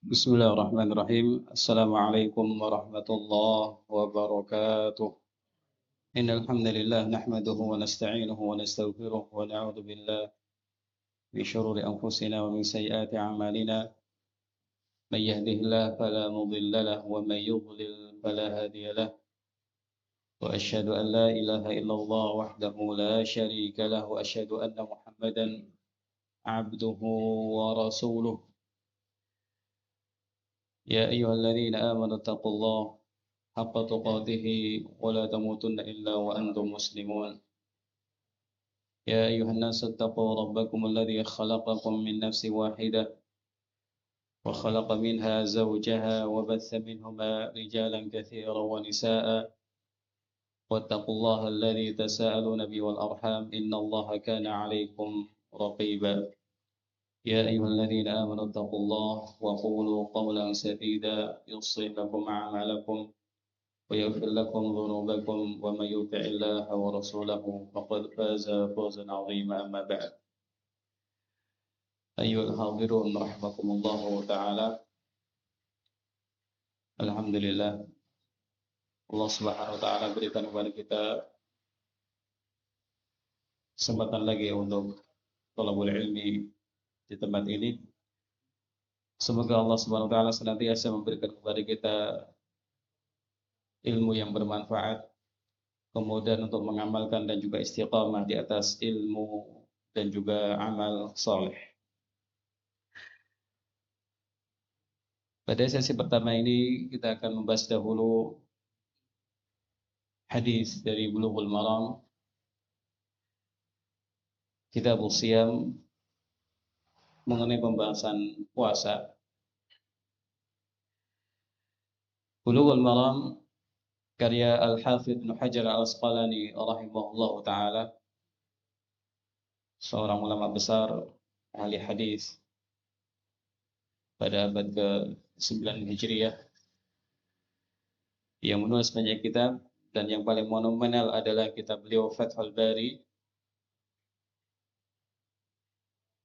Bismillahirrahmanirrahim. Assalamualaikum warahmatullahi wabarakatuh. Innal hamdalillah nahmaduhu wa nasta'inuhu wa nastaghfiruh wa na'udzu billahi min shururi anfusina wa min sayyiati a'malina. May yahdihillahu fala mudilla lahu wa may yudlil fala hadiya lahu. Wa asyhadu an la ilaha illallah wahdahu la syarika lahu wa asyhadu anna Muhammadan 'abduhu wa rasuluh. Ya ayyuhalladzina amanu taqullaha haqqa tuqatih wa la tamutunna illa wa antum muslimun. Ya ayyuhan nasu taqu rabbakum alladzi khalaqakum min nafsin wahidah wa khalaqa minha zawjaha wa batha minhuma rijalan katsiran wa nisaa'a wattaqullaha alladzi tasaaluna bihi wal arham innallaha kana 'alaykum raqiba. Ya ayyuhalladzina amanu taqullaha wa qulu qawlan sadida yuslih lakum a'malakum ويغفر لكم ذنوبكم ومن يطع الله ورسوله فقد فاز فوزا عظيما أما بعد أيها الحاضرون رحمكم الله تعالى. Alhamdulillah, Allah Subhanahu wa taala berikan kepada kita kesempatan lagi untuk thalabul ilmi di tempat ini. Semoga Allah Subhanahu wa taala senantiasa memberikan kepada kita ilmu yang bermanfaat, kemudian untuk mengamalkan dan juga istiqamah di atas ilmu dan juga amal soleh. Pada sesi pertama ini kita akan membahas dahulu hadis dari Bulughul Maram, Kitabul Shiyam, mengenai pembahasan puasa. Bulughul Maram karya Al-Hafidz Ibnu Hajar Al-Asqalani rahimahullahu taala, seorang ulama besar ahli hadis pada abad ke-9 Hijriah yang menulis banyak kitab, dan yang paling monumental adalah kitab beliau Fathul Bari.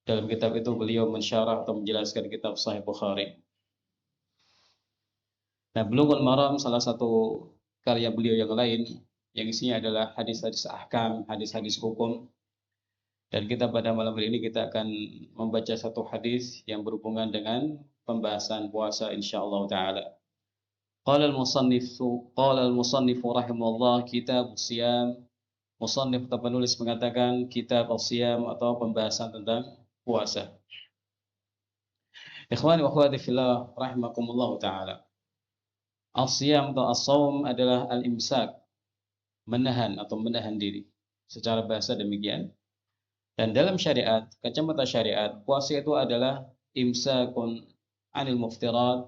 Dalam kitab itu beliau mensyarah atau menjelaskan kitab Sahih Bukhari. Nah, Bulughul Maram salah satu karya beliau yang lain yang isinya adalah hadis-hadis ahkam, hadis-hadis hukum. Dan kita pada malam hari ini kita akan membaca satu hadis yang berhubungan dengan pembahasan puasa insyaallah taala. Qala al-musannif rahimahullah kitab siyam. Musannif atau penulis mengatakan kitab siyam atau pembahasan tentang puasa. Ikhwani wa akhwati fillah rahimakumullah taala. As-siyam atau as-shaum adalah al-imsak, menahan atau menahan diri. Secara bahasa demikian. Dan dalam syariat, kacamata syariat, puasa itu adalah imsakun anil muftirat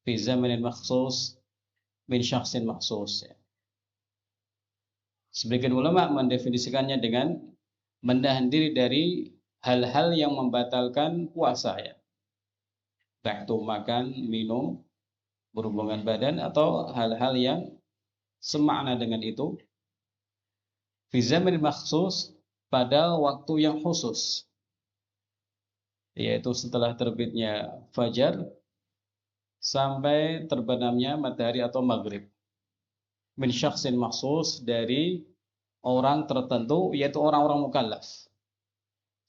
fi zamanin makhsus min syakhsin makhsus. Sebagian ulama mendefinisikannya dengan menahan diri dari hal-hal yang membatalkan puasa, ya. Baik itu makan, minum, berhubungan badan, atau hal-hal yang semakna dengan itu. Fi zamanin makhsus, pada waktu yang khusus, yaitu setelah terbitnya fajar sampai terbenamnya matahari atau maghrib. Min syakhsin makhsus, dari orang tertentu, yaitu orang-orang mukallaf,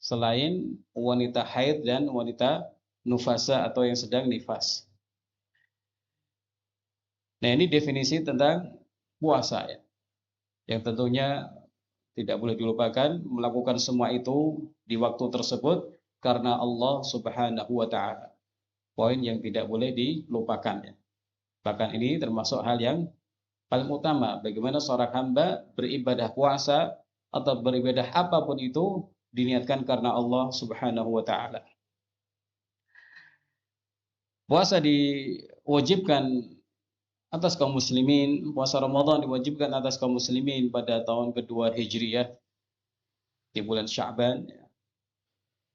selain wanita haid dan wanita nufasa atau yang sedang nifas. Nah, ini definisi tentang puasa, ya, yang tentunya tidak boleh dilupakan melakukan semua itu di waktu tersebut karena Allah Subhanahu wa taala. Poin yang tidak boleh dilupakan, ya. Bahkan ini termasuk hal yang paling utama, bagaimana seorang hamba beribadah puasa atau beribadah apapun itu diniatkan karena Allah Subhanahu wa taala. Puasa diwajibkan atas kaum muslimin, puasa Ramadan diwajibkan atas kaum muslimin pada tahun kedua Hijriyah di bulan Sya'ban, ya.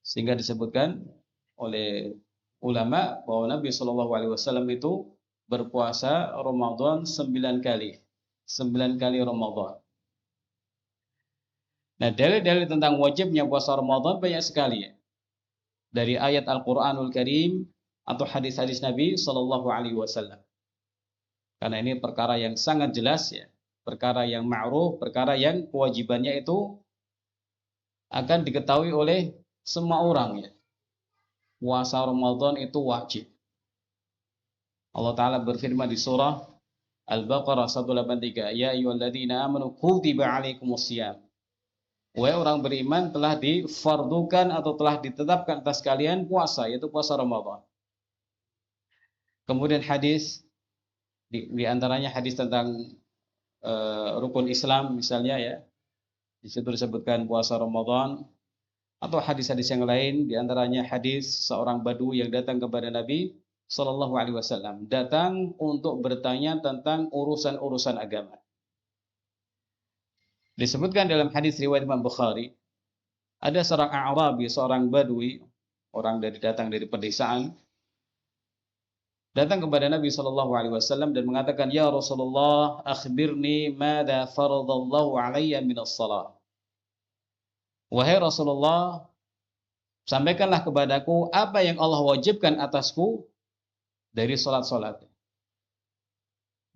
Sehingga disebutkan oleh ulama bahwa Nabi Shallallahu Alaihi Wasallam itu berpuasa Ramadan 9 kali, 9 kali Ramadan. Nah, dalil-dalil tentang wajibnya puasa Ramadan banyak sekali, ya. Dari ayat Al-Quranul Karim, atau hadis-hadis Nabi Shallallahu Alaihi Wasallam. Karena ini perkara yang sangat jelas ya, perkara yang ma'ruf, perkara yang kewajibannya itu akan diketahui oleh semua orang ya. Puasa Ramadan itu wajib. Allah Ta'ala berfirman di surah Al-Baqarah 183, ya ayyuhalladzina amanu kutiba alaikumusiyam. Wahai orang beriman, telah difardukan atau telah ditetapkan atas kalian puasa, yaitu puasa Ramadan. Kemudian hadis di antaranya hadis tentang rukun Islam misalnya ya. Di situ disebutkan puasa Ramadan, atau hadis-hadis yang lain, di antaranya hadis seorang badu yang datang kepada Nabi Sallallahu Alaihi Wasallam, datang untuk bertanya tentang urusan-urusan agama. Disebutkan dalam hadis riwayat Imam Bukhari, ada seorang A'rabi, seorang Badui, orang datang dari pedesaan, datang kepada Nabi Sallallahu Alaihi Wasallam dan mengatakan, ya Rasulullah, akhbirni mada faradallahu alayya minas salat. Wahai Rasulullah, sampaikanlah kepadaku apa yang Allah wajibkan atasku dari salat-salat.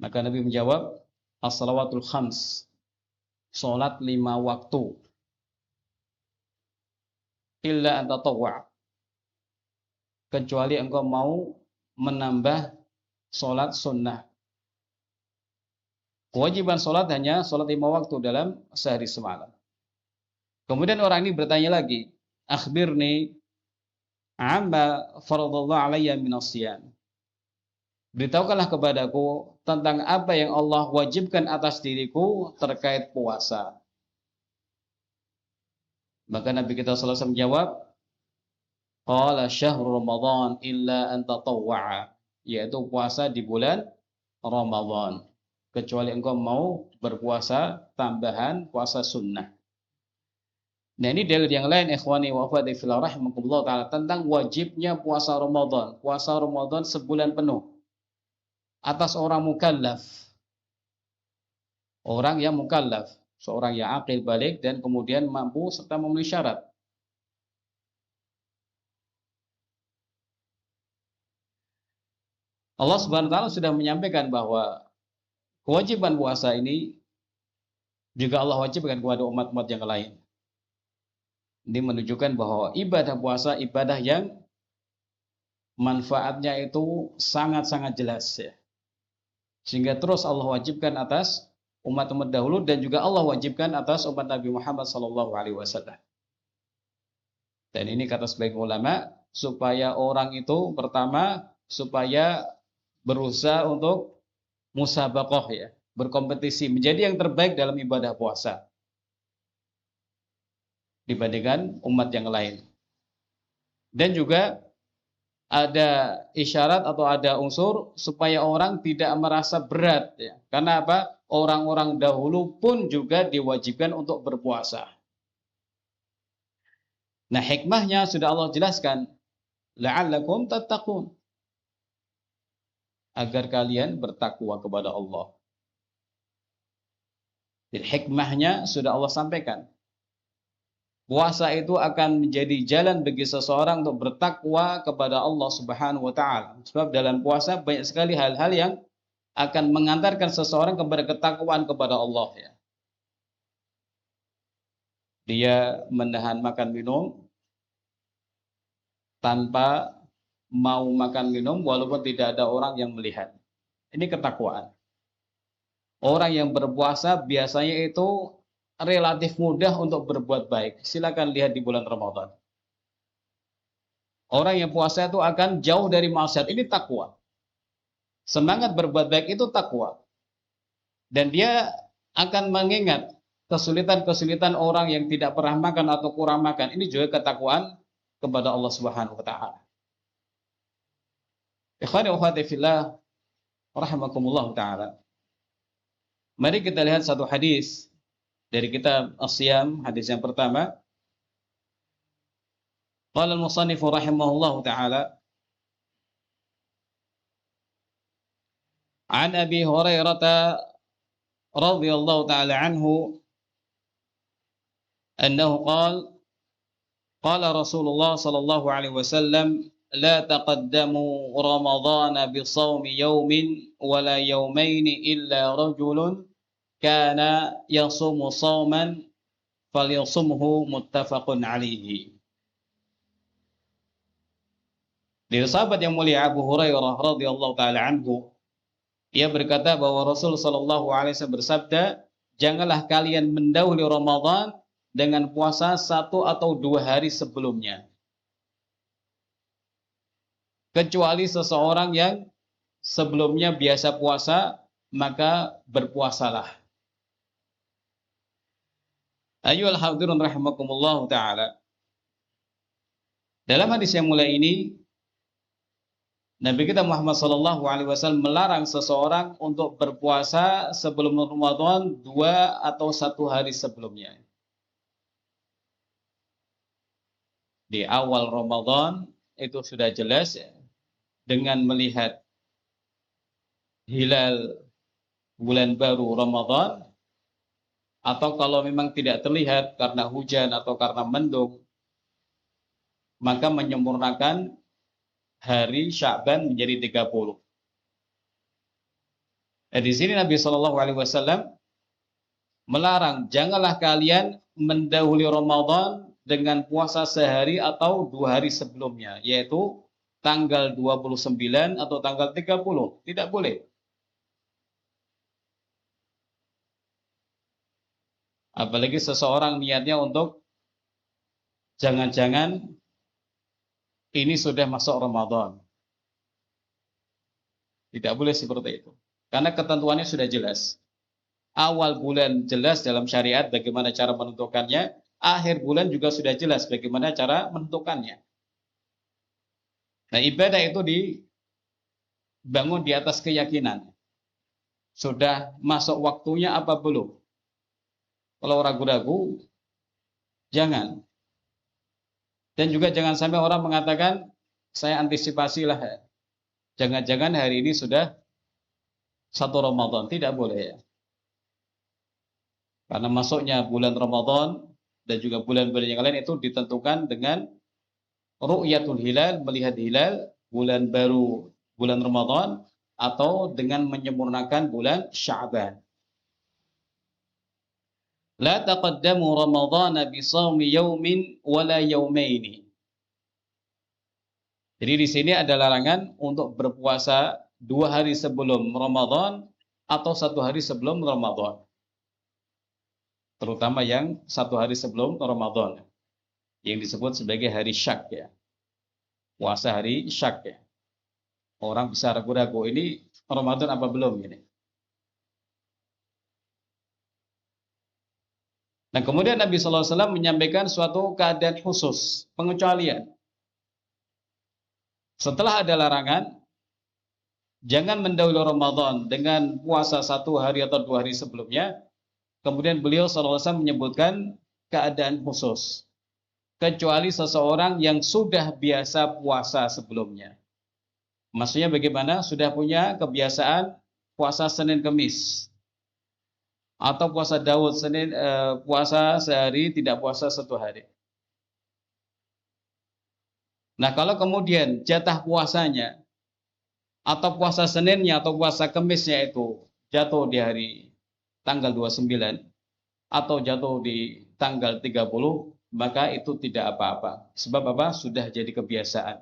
Maka Nabi menjawab, as-salawatul khams, salat 5 waktu, illa an tatawwa', kecuali engkau mau menambah salat sunnah. Kewajiban salat hanya salat 5 waktu dalam sehari semalam. Kemudian orang ini bertanya lagi, akhbirni amma faradallahu alayya minas siyam. Beritahukanlah kepadaku tentang apa yang Allah wajibkan atas diriku terkait puasa. Maka Nabi kita sallallahu alaihi wasallam menjawab, qala syahrul Ramadan illa an tatawwa'a, yaitu puasa di bulan Ramadan, kecuali engkau mau berpuasa tambahan puasa sunnah. Nah, ini dalil yang lain ikhwani wa akhwati fillah rahimakumullah taala tentang wajibnya puasa Ramadan. Puasa Ramadan sebulan penuh atas orang mukallaf. Orang yang mukallaf, seorang yang aqil balik dan kemudian mampu serta memenuhi syarat. Allah Subhanahu wa taala sudah menyampaikan bahwa kewajiban puasa ini juga Allah wajibkan kepada umat-umat yang lain. Ini menunjukkan bahwa ibadah puasa ibadah yang manfaatnya itu sangat-sangat jelas ya. Sehingga terus Allah wajibkan atas umat-umat dahulu dan juga Allah wajibkan atas umat Nabi Muhammad SAW. Dan ini kata sebagian ulama, supaya orang itu pertama supaya berusaha untuk musabaqah ya, berkompetisi menjadi yang terbaik dalam ibadah puasa dibandingkan umat yang lain. Dan juga ada isyarat atau ada unsur supaya orang tidak merasa berat ya. Karena apa? Orang-orang dahulu pun juga diwajibkan untuk berpuasa. Nah, hikmahnya sudah Allah jelaskan, la'allakum tattaqun, agar kalian bertakwa kepada Allah. Jadi hikmahnya sudah Allah sampaikan. Puasa itu akan menjadi jalan bagi seseorang untuk bertakwa kepada Allah Subhanahu wa taala. Sebab dalam puasa banyak sekali hal-hal yang akan mengantarkan seseorang kepada ketakwaan kepada Allah ya. Dia menahan makan minum tanpa mau makan minum walaupun tidak ada orang yang melihat. Ini ketakwaan. Orang yang berpuasa biasanya itu relatif mudah untuk berbuat baik. Silakan lihat di bulan Ramadan. Orang yang puasa itu akan jauh dari maksiat. Ini takwa. Semangat berbuat baik itu takwa. Dan dia akan mengingat kesulitan-kesulitan orang yang tidak pernah makan atau kurang makan. Ini juga ketakwaan kepada Allah Subhanahu wa taala. Ikhwani wa akhwati fillah rahimakumullah taala. Mari kita lihat satu hadis dari kitab As-Siyam, hadis yang pertama. Qala al-musannif rahimahullahu taala an Abi Hurairah radhiyallahu taala anhu annahu qala qala Rasulullah sallallahu alaihi wasallam la taqaddamu ramadhana bi shaumi yawmin wala yawmaini illa rajulun kana yasumu shauman falyasumhu muttafaqun alaihi. Dari sahabat yang mulia Abu Hurairah radhiyallahu taala anhu, ia berkata bahwa Rasul sallallahu alaihi wasallam bersabda, janganlah kalian mendahului Ramadan dengan puasa 1 atau 2 hari sebelumnya, kecuali seseorang yang sebelumnya biasa puasa, maka berpuasalah. Ayyuhal hadirun rahimakumullah taala. Dalam hadis yang mulia ini, Nabi kita Muhammad sallallahu alaihi wasallam melarang seseorang untuk berpuasa sebelum Ramadan 2 atau 1 hari sebelumnya. Di awal Ramadan itu sudah jelas ya, dengan melihat hilal bulan baru Ramadan, atau kalau memang tidak terlihat karena hujan atau karena mendung, maka menyempurnakan hari Sya'ban menjadi 30. Di sini Nabi Shallallahu Alaihi Wasallam melarang, janganlah kalian mendahului Ramadan dengan puasa sehari atau 2 hari sebelumnya, yaitu tanggal 29 atau tanggal 30. Tidak boleh. Apalagi seseorang niatnya untuk jangan-jangan ini sudah masuk Ramadan. Tidak boleh seperti itu. Karena ketentuannya sudah jelas. Awal bulan jelas dalam syariat bagaimana cara menentukannya. Akhir bulan juga sudah jelas bagaimana cara menentukannya. Nah, ibadah itu dibangun di atas keyakinan. Sudah masuk waktunya apa belum? Kalau ragu-ragu, jangan. Dan juga jangan sampai orang mengatakan, saya antisipasilah. Jangan-jangan hari ini sudah 1 Ramadan. Tidak boleh ya. Karena masuknya bulan Ramadan dan juga bulan-bulan yang lain itu ditentukan dengan ru'yatul hilal, melihat hilal, bulan baru, bulan Ramadan, atau dengan menyempurnakan bulan Sya'ban. La taqaddamu Ramadhana bi shaumi yaumin wala yaumaini. Jadi di sini ada larangan untuk berpuasa 2 hari sebelum Ramadan atau 1 hari sebelum Ramadan. Terutama yang 1 hari sebelum Ramadan, yang disebut sebagai hari syak ya. Puasa hari syak ya. Orang bisa ragu-ragu, ini Ramadan apa belum ini? Nah, kemudian Nabi SAW menyampaikan suatu keadaan khusus, pengecualian. Setelah ada larangan, jangan mendahului Ramadan dengan puasa 1 hari atau 2 hari sebelumnya. Kemudian beliau SAW menyebutkan keadaan khusus, kecuali seseorang yang sudah biasa puasa sebelumnya. Maksudnya bagaimana? Sudah punya kebiasaan puasa Senin Kemis, atau puasa Daud Senin, puasa sehari, tidak puasa 1 hari. Nah, kalau kemudian jatah puasanya atau puasa Seninnya atau puasa Kemisnya itu jatuh di hari tanggal 29 atau jatuh di tanggal 30, maka itu tidak apa-apa. Sebab apa? Sudah jadi kebiasaan.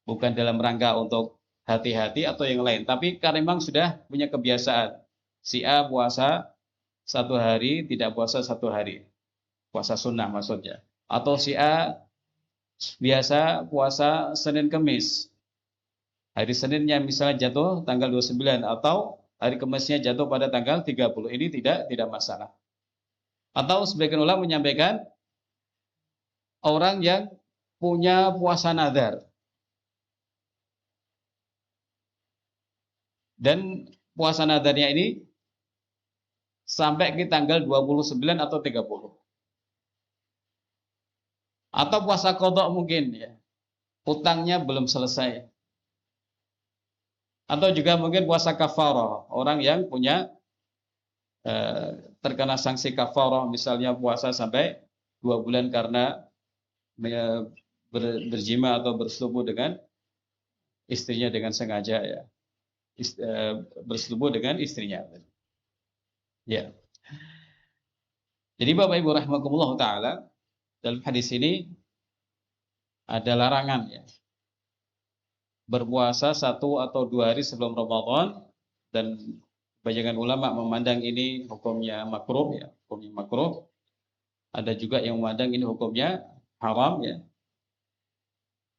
Bukan dalam rangka untuk hati-hati atau yang lain, tapi karena memang sudah punya kebiasaan. Si A puasa 1 hari, tidak puasa 1 hari. Puasa sunnah maksudnya. Atau si A biasa puasa Senin Kemis. Hari Seninnya misalnya jatuh tanggal 29 atau hari Kemisnya jatuh pada tanggal 30. Ini tidak masalah. Atau sebagian ulama menyampaikan orang yang punya puasa nazar. Dan puasa nadarnya ini sampai ke tanggal 29 atau 30. Atau puasa qadha mungkin ya. Utangnya belum selesai. Atau juga mungkin puasa kafarah, orang yang punya terkena sanksi kafarah, misalnya puasa sampai 2 bulan karena berjima atau bersetubuh dengan istrinya dengan sengaja ya. Bersetubuh dengan istrinya. Ya. Jadi Bapak Ibu rahimakumullah taala, dalam hadis ini ada larangan ya. Berpuasa 1 atau 2 hari sebelum Ramadan, dan kebanyakan ulama memandang ini hukumnya makruh ya, hukumnya makruh. Ada juga yang memandang ini hukumnya haram ya.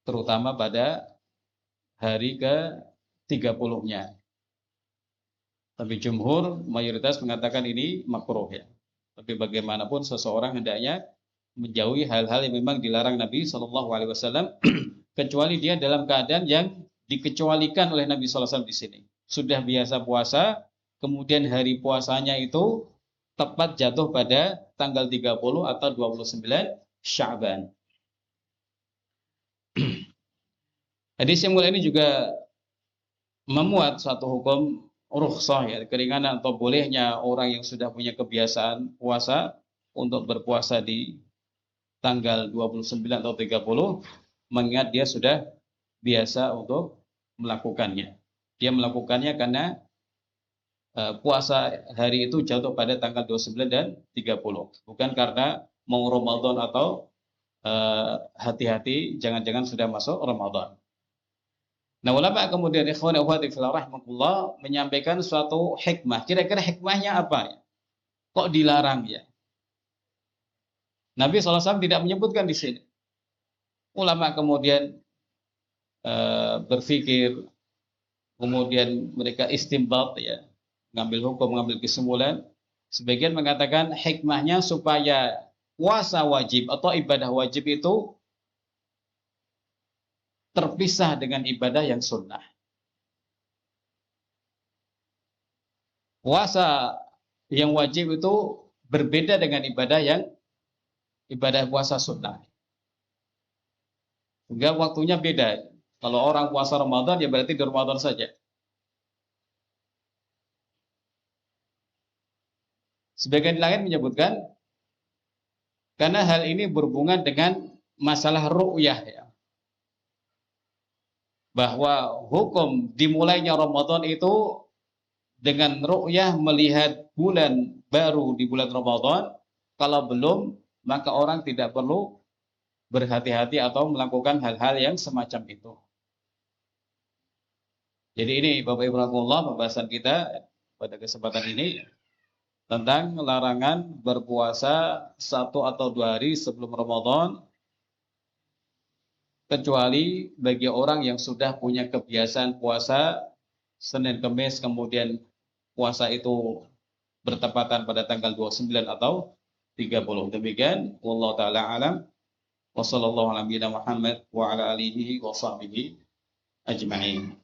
Terutama pada hari ke-30-nya. Tapi jumhur mayoritas mengatakan ini makruh ya. Tapi bagaimanapun seseorang hendaknya menjauhi hal-hal yang memang dilarang Nabi SAW, kecuali dia dalam keadaan yang dikecualikan oleh Nabi SAW di sini. Sudah biasa puasa, kemudian hari puasanya itu tepat jatuh pada tanggal 30 atau 29 Sya'ban. Hadis yang mulia ini juga memuat suatu hukum rukhsah ya, keringanan atau bolehnya orang yang sudah punya kebiasaan puasa untuk berpuasa di tanggal 29 atau 30, mengingat dia sudah biasa untuk melakukannya. Dia melakukannya karena puasa hari itu jatuh pada tanggal 29 dan 30. Bukan karena mau Ramadan atau hati-hati jangan-jangan sudah masuk Ramadan. Nah, ulama kemudian ikhwan wa akhwati fillah rahimakumullah menyampaikan suatu hikmah. Kira-kira hikmahnya apa? Kok dilarang ya? Nabi SAW tidak menyebutkan di sini. Ulama kemudian berpikir, kemudian mereka istinbat ya, mengambil hukum, mengambil kesimpulan. Sebagian mengatakan hikmahnya supaya puasa wajib atau ibadah wajib itu terpisah dengan ibadah yang sunnah. Puasa yang wajib itu berbeda dengan ibadah puasa sunnah. Sehingga waktunya beda. Kalau orang puasa Ramadan ya berarti di Ramadan saja. Sebagian lain menyebutkan karena hal ini berhubungan dengan masalah ru'yah ya. Bahwa hukum dimulainya Ramadan itu dengan ru'yah, melihat bulan baru di bulan Ramadan. Kalau belum, maka orang tidak perlu berhati-hati atau melakukan hal-hal yang semacam itu. Jadi ini Bapak Ibu rahimakumullah pembahasan kita pada kesempatan ini tentang larangan berpuasa 1 atau 2 hari sebelum Ramadan, kecuali bagi orang yang sudah punya kebiasaan puasa Senin Kamis, kemudian puasa itu bertepatan pada tanggal 29 atau 30. Demikian wallahu taala alam wa sallallahu ala nabiyina Muhammad wa ala alihi wa sahbihi ajma'in.